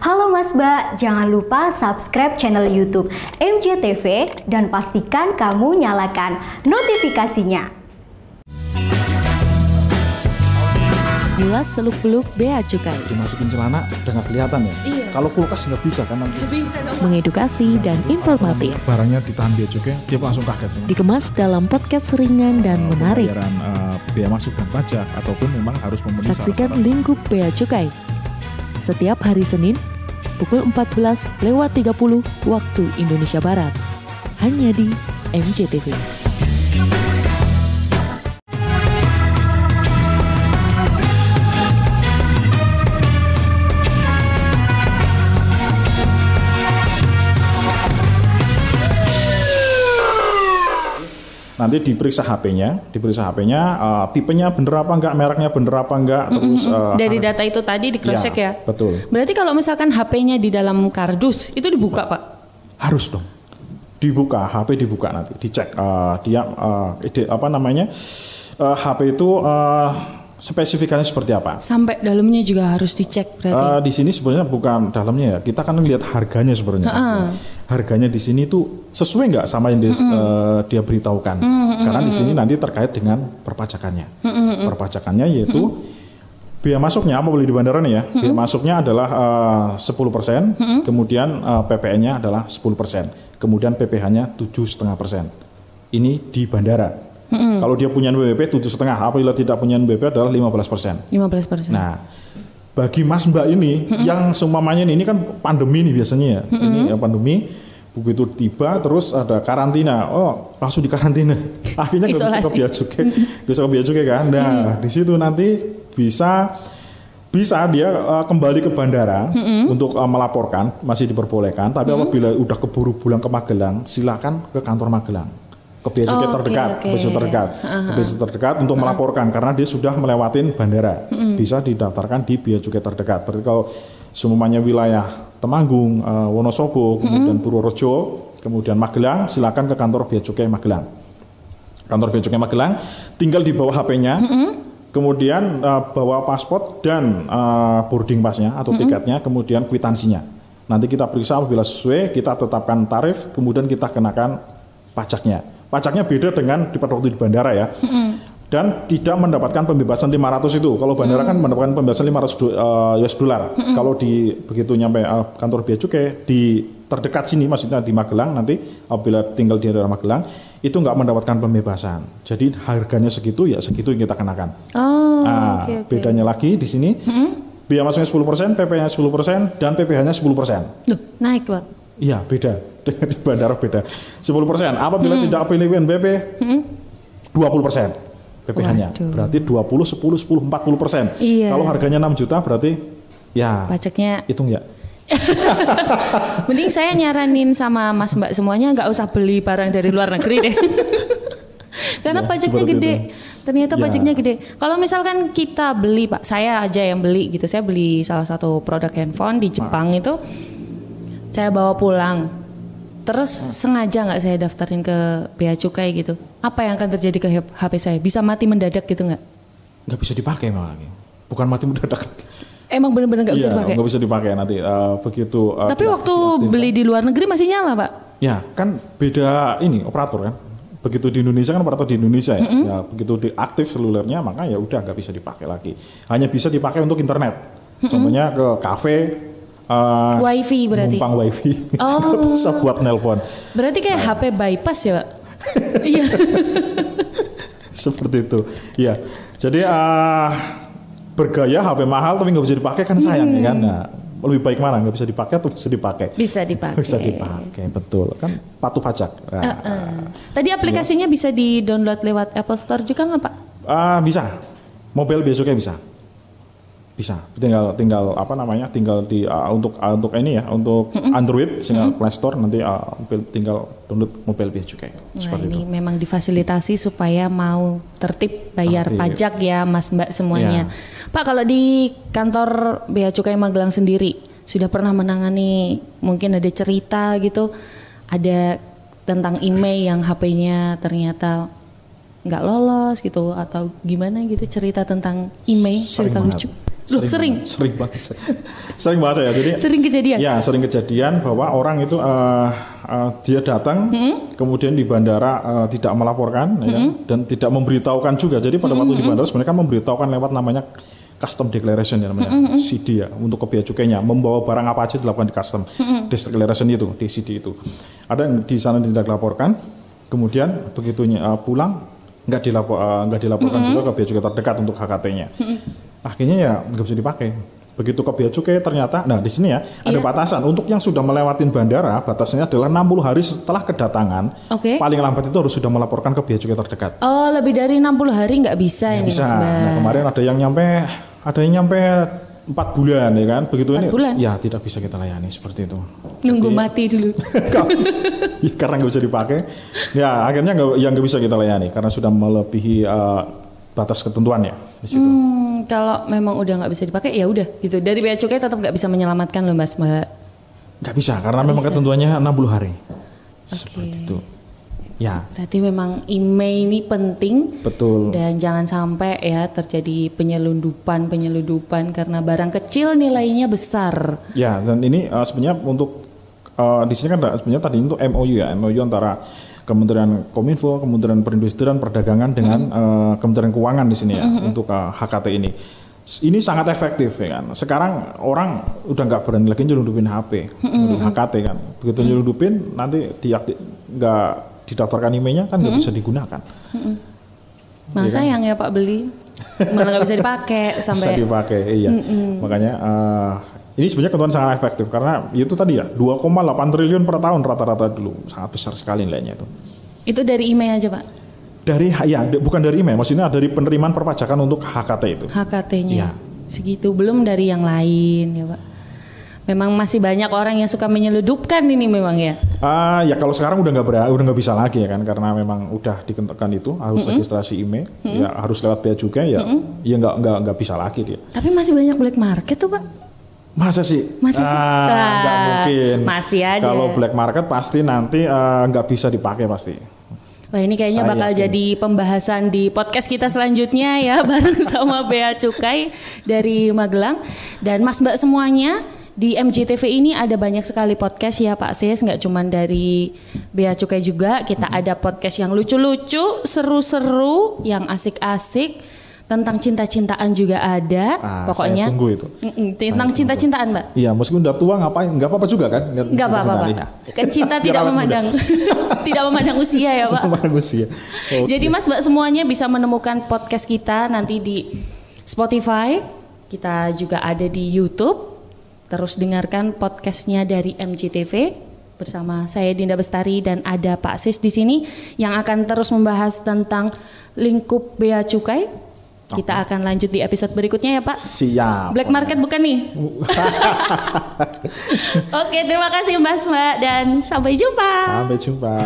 Halo Mas Mbak, jangan lupa subscribe channel YouTube MJTV dan pastikan kamu nyalakan notifikasinya. Ulas seluk-beluk bea cukai. Dimasukin celana udah nggak kelihatan ya. Iya. Kalau kulkas nggak bisa kan nanti. Nggak bisa dong. Mengedukasi dan informatif. Barangnya ditahan bea cukai, dia langsung kaget. Dikemas dalam podcast ringan dan menarik. Pembayaran bea masuk dan pajak ataupun memang harus memenuhi Saksikan syarat-syarat. Lingkup Bea Cukai setiap hari Senin pukul 14.30 waktu Indonesia Barat. Hanya di MJTV. Nanti diperiksa HP-nya, tipenya bener apa enggak, mereknya bener apa enggak, terus dari data itu tadi di cross check ya. Betul. Berarti kalau misalkan HP-nya di dalam kardus itu dibuka, Pak? Harus dong. Dibuka, HP dibuka nanti, dicek HP itu spesifikasinya seperti apa. Sampai dalamnya juga harus dicek berarti. Di sini sebenarnya bukan dalamnya ya, kita kan lihat harganya sebenarnya. Harganya di sini tuh sesuai nggak sama yang dia beritahukan. Karena di sini nanti terkait dengan perpajakannya. Perpajakannya yaitu biaya masuknya apa boleh di bandara nih ya. Biaya masuknya adalah 10%, kemudian PPN-nya adalah 10%, kemudian PPh-nya 7,5%. Ini di bandara. Kalau dia punya NBP 7,5, apabila tidak punya NBP adalah 15%. 15%. Nah, bagi Mas Mbak ini yang seumpamanya ini kan pandemi nih biasanya ya. Ini ya pandemi, begitu tiba terus ada karantina. Oh, langsung di karantina. Akhirnya nggak bisa ke bea cukai. Bisa ke bea cukai kan. Nah, di situ nanti bisa dia kembali ke bandara untuk melaporkan, masih diperbolehkan. Tapi apabila udah keburu pulang ke Magelang, silakan ke kantor Magelang. Ke bea cukai terdekat, ke bea terdekat untuk melaporkan karena dia sudah melewatin bandara. Bisa didaftarkan di bea cukai terdekat. Berarti kalau semuanya wilayah Temanggung, Wonosobo, kemudian Purworejo, kemudian Magelang, silakan ke kantor bea cukai Magelang. Kantor bea cukai Magelang, tinggal dibawa HP-nya, kemudian bawa paspor dan boarding pass-nya atau tiketnya, kemudian kwitansinya. Nanti kita periksa apabila sesuai, kita tetapkan tarif, kemudian kita kenakan pajaknya. Pajaknya beda dengan pada waktu di bandara ya. Dan tidak mendapatkan pembebasan 500 itu. Kalau bandara kan mendapatkan pembebasan 500 US dollar. Kalau begitu nyampe kantor bea cukai di terdekat sini, maksudnya di Magelang, nanti apabila tinggal di daerah Magelang itu nggak mendapatkan pembebasan. Jadi harganya segitu ya segitu yang kita kenakan. Okay. Bedanya lagi di sini biaya masuknya 10%, PP-nya 10% dan PPh-nya 10%. Duh, naik, Pak. Iya, beda. Di bandara beda. 10%. Apabila tidak pilih NBP 20%. PPh-nya. Berarti 20, 10, 10, 40%. Iya. Kalau harganya 6 juta berarti ya pajaknya hitung ya. Mending saya nyaranin sama Mas Mbak semuanya nggak usah beli barang dari luar negeri deh. Karena pajaknya gede. Ternyata pajaknya gede. Kalau misalkan kita beli, Pak, saya aja yang beli gitu. Saya beli salah satu produk handphone di Jepang itu. Saya bawa pulang, terus sengaja nggak saya daftarin ke bea cukai gitu. Apa yang akan terjadi ke HP saya? Bisa mati mendadak gitu nggak? Nggak bisa dipakai malah. Bukan mati mendadak. Emang benar-benar nggak bisa dipakai? Nggak bisa dipakai nanti begitu. Tapi waktu beli di luar negeri masih nyala, Pak? Ya kan beda ini operator kan. Begitu di Indonesia kan operator di Indonesia ya. Ya begitu diaktif selulernya maka ya udah nggak bisa dipakai lagi. Hanya bisa dipakai untuk internet. Contohnya ke kafe. Wifi berarti. Numpang wifi. Bisa buat nelpon. Berarti kayak HP bypass ya, Pak? Iya. Seperti itu. Iya. Jadi bergaya HP mahal tapi nggak bisa dipakai kan sayang ya kan. Nah, lebih baik mana nggak bisa dipakai atau bisa dipakai? Bisa dipakai. Bisa dipakai, betul. Kan patuh pajak. Tadi aplikasinya bisa di-download lewat Apple Store juga nggak, Pak? Bisa. Mobile bea cukai bisa. Bisa, tinggal tinggal di untuk ini ya, untuk Android sehingga Play Store nanti tinggal download mobile bea cukai. Ini memang difasilitasi supaya mau tertib bayar pajak ya, Mas Mbak semuanya. Ya. Pak, kalau di kantor bea cukai Magelang sendiri sudah pernah menangani mungkin ada cerita gitu, ada tentang email yang HP-nya ternyata nggak lolos gitu atau gimana gitu, cerita tentang email, cerita lucu? Sering banget. Sering banget ya. Jadi sering kejadian. Ya, sering kejadian bahwa orang itu dia datang kemudian di bandara tidak melaporkan ya, dan tidak memberitahukan juga. Jadi pada waktu di bandara sebenarnya kan memberitahukan lewat namanya custom declaration ya namanya, CD ya untuk ke bea cukainya, membawa barang apa aja dilakukan di custom declaration itu, DCD itu. Ada yang di sana tidak dilaporkan, kemudian begitu pulang nggak dilaporkan juga ke bea cukai terdekat untuk HKT-nya. Akhirnya ya nggak bisa dipakai. Begitu ke bea cukai ternyata, nah di sini ya ada batasan untuk yang sudah melewatin bandara, batasnya adalah 60 hari setelah kedatangan. Paling lambat itu harus sudah melaporkan ke bea cukai terdekat. Oh, lebih dari 60 hari nggak bisa ini bisa. Mas Mbak. Nah, kemarin ada yang nyampe 4 bulan ya kan. Begitu 4 ini bulan? Ya tidak bisa kita layani seperti itu. Nunggu mati dulu. Ya, karena nggak bisa dipakai. Ya akhirnya nggak bisa kita layani karena sudah melebihi batas ketentuan ya di situ. Kalau memang udah nggak bisa dipakai ya udah gitu. Dari bea cukai tetap nggak bisa menyelamatkan loh Mas Mbak. Nggak bisa karena memang ketentuannya 60 hari. Seperti itu. Ya. Berarti memang IMEI ini penting. Betul. Dan jangan sampai ya terjadi penyelundupan karena barang kecil nilainya besar. Ya, dan ini sebenarnya untuk di sini kan sebenarnya tadi itu MOU ya, MOU antara Kementerian Kominfo, Kementerian Perindustrian, Perdagangan dengan Kementerian Keuangan di sini ya untuk HKT ini. Ini sangat efektif ya kan. Sekarang orang udah nggak berani lagi nyelundupin HP, HKT kan. Begitu nyelundupin nanti nggak didaftarkan IMEI-nya kan nggak bisa digunakan. Malah sayang ya Pak beli, malah nggak bisa dipakai sampai. Bisa dipakai, iya. Makanya ini sebenarnya ketentuan sangat efektif karena itu tadi ya 2,8 triliun per tahun rata-rata dulu, sangat besar sekali nilainya itu. Itu dari IMEI aja Pak? Bukan dari IMEI, maksudnya dari penerimaan perpajakan untuk HKT itu. HKT-nya ya. Segitu, belum dari yang lain ya Pak? Memang masih banyak orang yang suka menyeludupkan ini memang ya? Ya kalau sekarang udah nggak bisa lagi ya kan karena memang udah ditentukan itu harus registrasi IMEI, ya harus lewat bea cukai ya, ya nggak bisa lagi dia. Tapi masih banyak black market tuh Pak? Masa sih? Masih sih? Nggak mungkin. Masih ada. Kalau black market pasti nanti nggak bisa dipakai pasti. Wah ini kayaknya bakal jadi pembahasan di podcast kita selanjutnya ya bareng sama Bea Cukai dari Magelang. Dan Mas Mbak semuanya di MJTV ini ada banyak sekali podcast ya Pak Sis, nggak cuma dari Bea Cukai juga. Kita ada podcast yang lucu-lucu, seru-seru, yang asik-asik. Tentang cinta-cintaan juga ada, pokoknya. Saya tunggu itu. Tentang cinta-cintaan Mbak. Iya, meskipun udah tua ngapain? Nggak apa-apa juga kan? Nggak apa-apa Pak. Kan cinta tidak memandang, tidak memandang usia ya Pak. Memandang usia. Okay. Jadi Mas Mbak semuanya bisa menemukan podcast kita nanti di Spotify. Kita juga ada di YouTube. Terus dengarkan podcastnya dari MJTV bersama saya Dinda Bestari dan ada Pak Sis di sini yang akan terus membahas tentang lingkup Bea Cukai. Kita akan lanjut di episode berikutnya ya Pak. Siap. Black market bukan nih? Oke, terima kasih Mas Mbak dan sampai jumpa. Sampai jumpa.